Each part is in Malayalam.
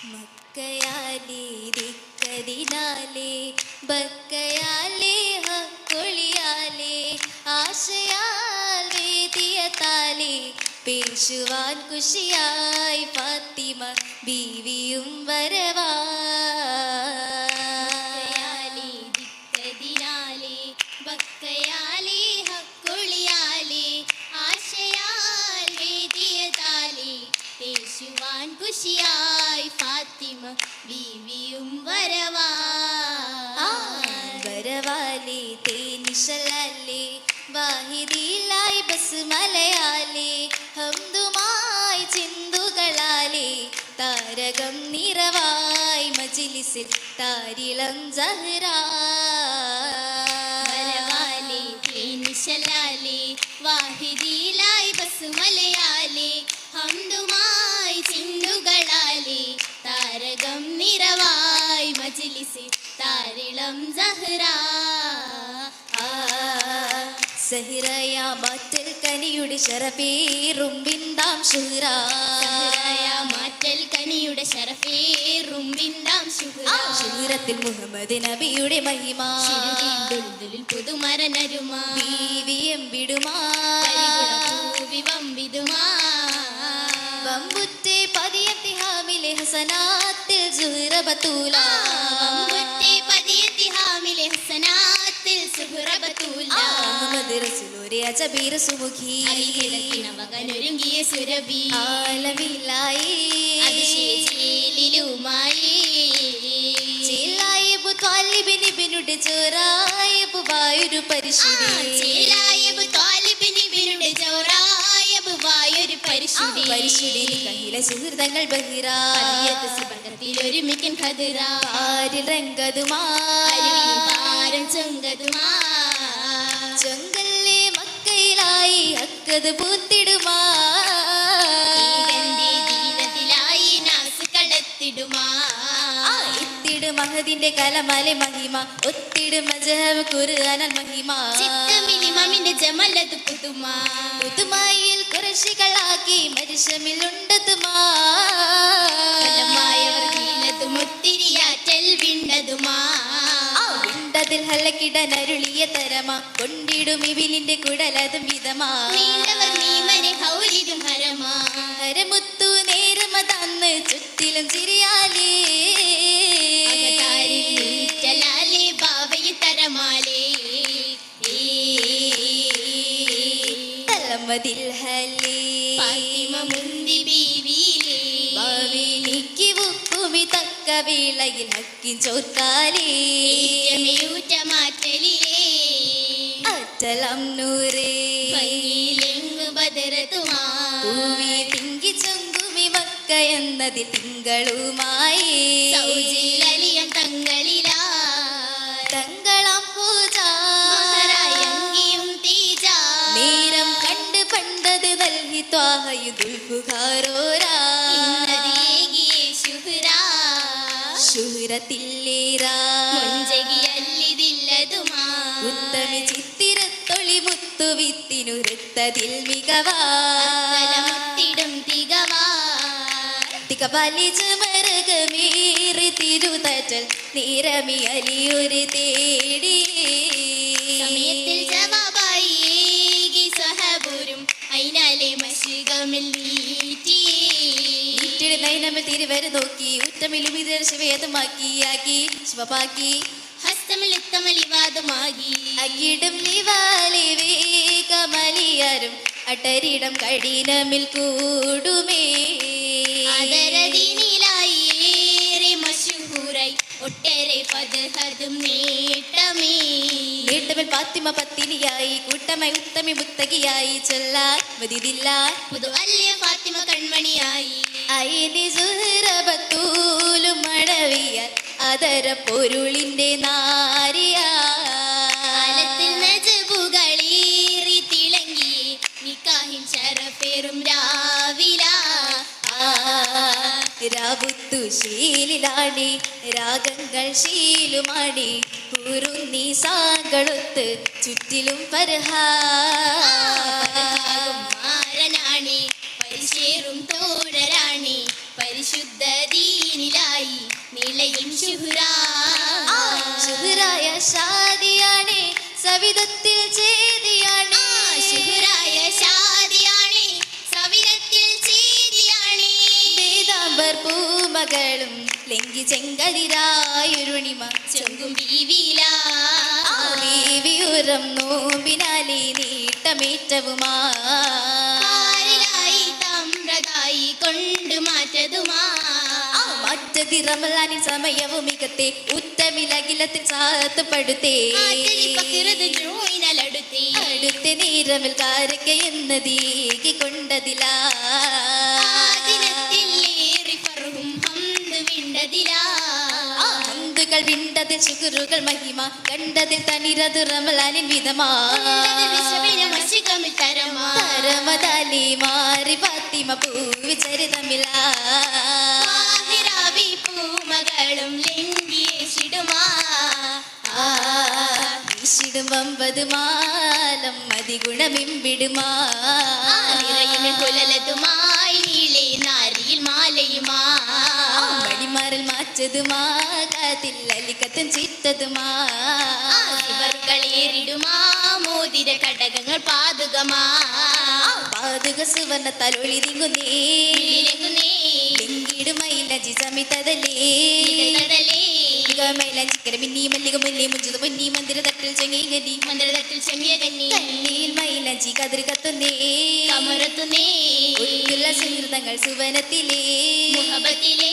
മക്കയാലേ ദിക്കതിനാലേ ബക്കയാലേ ഹക്കൊളിയാലേ ആശയാൽ വേദിയത്താലേ പേശുവാൻ കുശിയായി ഫാത്തിമ ബീവിയും വരവാ. ഖുശിയായി ഫാത്തിമ ബീവിയും വരവാ. വരവാലേ തേനിശലാലേ വാഹിദിലായി ബസ്മലയാലേ ഹംദുമായി ചിന്തുകളാലേ താരകം നിറവായി മജ്ലിസിൽ താരിളം സഹ്റാ. വരവാലേ തേനിശലാലേ വാഹിദിലായി ബസ്മലയാലേ ഹംദുമായി ചിന്തുകളാലേ താരകം നിറവായി മജ്ലിസിൽ താരിളം സഹ്റാ. സഹിറയാ മാറ്റൽ കനിയുടെ ശരഫേറും ബിന്ദാം ശുഹ്റാ. മാറ്റൽ കനിയുടെ ശരഫേറും ബിന്ദാം ശുഹ്റാ. ശുഹ്റത്തിൽ മുഹമ്മദ് നബിയുടെ മഹിമ പുതുമരനരുമ ബീവിയം വിടുമാ വിവംബിതുമാ. വമ്പുറ്റേ പതിയത്തി ഹാമിലെ ഹസനാത്തിൽ സുഹ്റ ബത്തൂല. വമ്പുറ്റേ പതിയത്തി ഹാമിലെ ഹസനാത്തിൽ സുഹ്റ ബത്തൂല. അഹ്മദ് റസൂലുരെ അജബീർ സുമുഖി മകനൊരുങ്ങിയ സുരഭി ആലമിലായി അതിശേലിലുമായി ചേലായിബു ത്വാലിബിന് ബിനുടെ ചോറായിബു വായൊരു പരിശുദ്ധി. ചേലായിബു ത്വാലിബിന് ബിനുടെ ചോറായിബു വായൊരു പരിശുദ്ധി. പരിശുദ്ധി കഹില സുഹൃതങ്ങൾ ബഹിറ ഒരുമിക്കൻ ഖദിറ ആരിൽ രംഗതുമാ പാരം ചൊങ്കതുമാ. ചൊങ്കല്ലേ മക്കയിലായി അക്കത് പൂത്തിടുമാ. ദീനത്തിലായി നാസ് കടത്തിടുമാ. ഇത്തിട് മഹദിന്റെ കലമലെ മഹിമ ഒത്തിട് മജഹബ് ഖുർആനൽ മഹിമ. ചിത്തമിനിമമിന്റെ ജമലത് പുതുമാ. പുതുമായിൽ കുറശികളാക്കി മരിശമിലുണ്ടതുമാ. ഫലമായവർ മുത്തിരിയാറ്റൽ വിണ്ടതുമാ. വിണ്ടതിൽ ഹലക്കിടനരുളിയ തരമ കൊണ്ടിടും ഇവിലിന്റെ കുടലതും വിധമാ. നീണ്ടവർ നീമനെ ഹൗലിതും ഹരമാ. ഹരമുത്തു നേരമതന്ന് ചുറ്റിലും ചിരിയാലേ ചലാലേ ബാവയെ തരമാലേ തലമതിൽ ഹലേ ഫാത്തിമ മുന്തി ബീവിയിലേ ഭാവിനിക്ക് ഉക്കുമി തക്ക വേളയിൽ ഹക്കിൻ ചോർക്കാലേ ഊറ്റ മാറ്റലിലേ അറ്റലം നൂറേ ഭംഗിയിലെങ്ങു ബദറത്തുമാ. പൂവി തിങ്കി ചൊങ്കുമി മക്ക എന്നതിൽ തിങ്കളുമായി സൗജിലലിയം തങ്ങളിലാ തങ്കളം പൂജാ മഹറായങ്കിയും തീജാ. നേരം കണ്ട് പണ്ടത് നൽകി ത്വാഹയുദുൽഫുഖാരോരാ ഇന്നതിയേകിയേ ശുഹ്റാ. ശുഹ്റത്തില്ലേറാ മുഞ്ചകിയല്ലിതില്ലതുമാ. ഉത്തമി ചിത്തിരത്തൊളി മുത്തുവിത്തിനു വൃത്തതിൽ മികവാ. തലമുത്തിടും തികവാ. തികപാലിച്ച് മരകമേറി തിരുതറ്റൽ നിരമി അലിയൊരു തേടി. സമയത്തിൽ ജവാബായി ഏകി സഹബുരും അയിനാലെ മശുകമിൽ നീറ്റി. നൈനമിൽ തിരുവരെ നോക്കി ഉറ്റമിലും ശിവേദമാക്കിയാക്കി ശിവപാക്കി ഹസ്തമിൽ ഉത്തമലിവാദമാകി അകിടും ലിവാലി വേഗമലിയാരും അട്ടരിടം കഠിനമിൽ കൂടുമേ. ആദരദീനിലായി ഏറെ മശഹൂറായി ഒട്ടേറെ ഫദ്ഹതും നേട്ടമേ. നേട്ടമിൽ ഫാത്തിമ പത്തിനിയായി കൂട്ടമായി ഉത്തമി മുത്തകിയായി ചൊല്ലാൻ മതിദില്ലാൻ പുതു അല്ലിയ ഫാത്തിമ കൺമണിയായി. അയിനി സുഹ്റ ബത്തൂലും മടവിയാൽ അതര പൊരുളിന്റെ നാരിയാ. കാലത്തിൽ നജബുകളേറി തിളങ്ങി നിക്കാഹിൻ ശരഫേറും രാവിലാ. രാവുത്തു ശീലിലാടി രാഗങ്ങൾ ശീലുമാടി പൂരുന്നി സാകളൊത്ത് ചുറ്റിലും മാരനാണി പരിശേറും തോഴരാണി പരിശുദ്ധ ദീനിലായി നിളയും ശുഹ്റാ. ശുഹ്റായ ഷാദിയാണ് സവിധത്തിൽ ചേതിയാണ്. ശുഹ്റായ ഷാദിയാണ് സവിധത്തിൽ ചേതിയാണ്. വേദാംബർ പൂമകളും ലെങ്കി ചെങ്കതിരായൊരുണിമ ചൊങ്കും ബീവിലാ. ബീവിയുറം നോമ്പിനാലി നീട്ടമേറ്റവുമാ. പാരിലായി തമ്രതായി കൊണ്ടു മാറ്റതുമാ. മറ്റതി റമലാനിൻ സമയവും മികത്തെ ഉത്തമിലകിലത്തിൽ സാത്തപ്പെടുത്തേ. അടുത്ത നീരമിൽ കാരക്ക എന്നതീകി കൊണ്ടതിലാ. ഹംദുകൾ വിണ്ടതിൽ ശുക്രുകൾ മഹിമ കണ്ടതിൽ തനിരതു റമലാനിൻ വിധമാ. തരമതാലി മാറി ഫാത്തിമ പൂവി ചരിതമിലാ. പൂമകളും ലംഘിച്ചിടുമാ. ിടുമ്പത് മാലം മതിഗുണമിമ്പിടുമാ. കുലലതുമായി നീളെ നാരിയിൽ മാലയുമാ. മടിമാറിൽ മാറ്റതുമാ കാതിൽ അലിക്കത്തും ചിത്തതുമാ. േറിടുമാ മോതിര കടകങ്ങൾ പാതുകമാ. പാതുക സുവർണത്താൽ ഒളിതിങ്ങുന്നേ. ലിങ്കിടുമയിലജി സമിതതലേ. മൈലഞ്ചിക്കര മിന്നി മല്ലിക മുല്ലി മുഞ്ചുത പൊന്നി മന്ദിര തട്ടിൽ ചെങ്ങിയകനി. മന്ദിരതട്ടിൽ ചെങ്ങിയ കന്നി കണ്ണിയിൽ മൈലഞ്ചി കതിർ കത്തുന്നേ. കമറത്തുന്നേ. ഉള്ള സുഹൃതങ്ങൾ സുവനത്തിലേ. മുഹബത്തിലേ.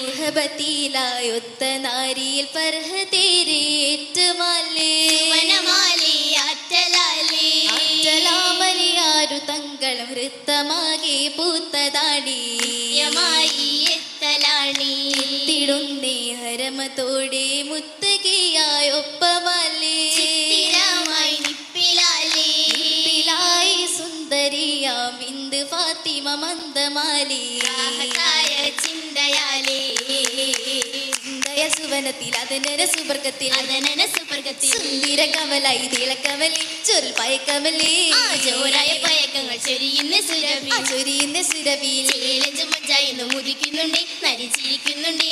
മുഹബത്തിലായൊത്ത നാരിയിൽ പർഹതേരേറ്റുമാലേ. വനമാലേ ആറ്റലാലേ. ആറ്റലാമലിയാരു തങ്ങളും വൃത്തമാകെ പൂത്തതാടി. യമായി എത്തലാണി. തിടുന്നേ ഹരമത്തോടെ മുത്തകിയായൊപ്പമാലേ. ചിത്തിരമായി നിപ്പിലാലേ. ിലായി സുന്ദരിയാം ഇന്ദു ഫാത്തിമ മന്ദമാലേ. രാഹത്തായ ചിന്തയാലേ. ചിന്തയ സുവനത്തിൽ അതനര സുവർഗത്തിൽ അതനന സുവർഗത്തിൽ സുന്ദര കമലായി തിളക്കമലേ. ചൊരിൽ പയക്കമലേ. ജോരായ പയക്കങ്ങൾ ചൊരിയുന്ന സുരഭി. ചൊരിയുന്ന സുരവിയിൽ ചേലഞ്ചും മഞ്ചായിന്ന് മുതിക്കുന്നുണ്ടേ നരിച്ചിരിക്കുന്നുണ്ടേ.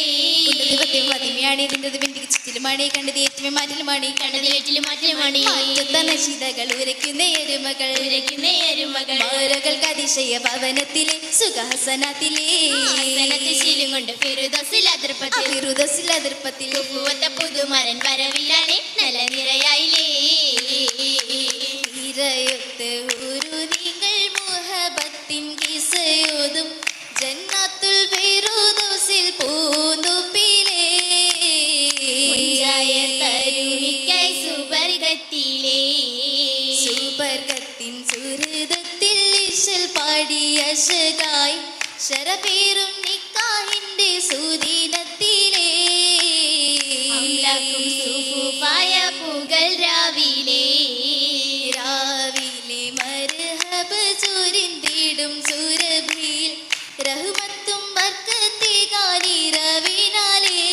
മതിമയാണ് ഇതിൻ്റെ ബന്ധിക്ക് ചുറ്റിലുമാണ് കണ്ടത് ഏറ്റവും മാറ്റിലുമാണ് കണ്ടത് വീട്ടിലും മാറ്റലുമാണ്. നശിതകൾ ഉരയ്ക്കുന്ന എരുമകൾ ഉരയ്ക്കുന്ന എരുമകൾ മരകൾക്ക് അതിശയ ഭവനത്തിലെ സുഖാസനത്തിലെ ശീലം കൊണ്ട് ഫിറുദസിൽ അതിർപ്പത്തിൽ ഫിറുദസിൽ അതിർപ്പത്തിൽ പൂവത്ത പുതുമരൻ വരവിലാണ് നല്ല നിറയായില്ലേ. നിറയൊത്ത് ഒരു നിങ്ങൾ മുഹബത്തിൻ കിസയോതും ജന്നാത്തുൽ ഫിറുദൗസിൽ പൂന്തുപ്പിലേ. തരുണിക്കായി സുവർഗത്തിലേ. സുവർഗത്തിൻ സുഹൃതത്തിൽ ഇശൽ പാടിയ ശകായ് ശരപേറും നിക്കാഹിന്റെ സുദിനത്തിലേ. സുഫൂഫായ പുകൾ രാവിലെ. രാവിലെ മർഹബ് ചൊരിന്തിടും സുരഭിയിൽ റഹ്മത്തും ബർക്കത്തെ ഗാനിരവിനാലേ.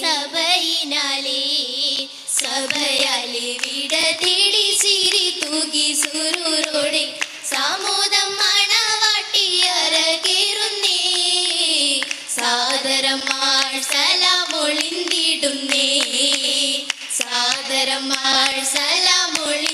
സഭയിനാലേ. സഭയാലെ വിട തേടി സിരി തൂകി സുരൂരോടെ സാമോദം മണവാട്ടിയറകേറുന്നേ. സാദരം സലാമൊളിന്തിടുന്നേ. സാദരം സലാമൊളി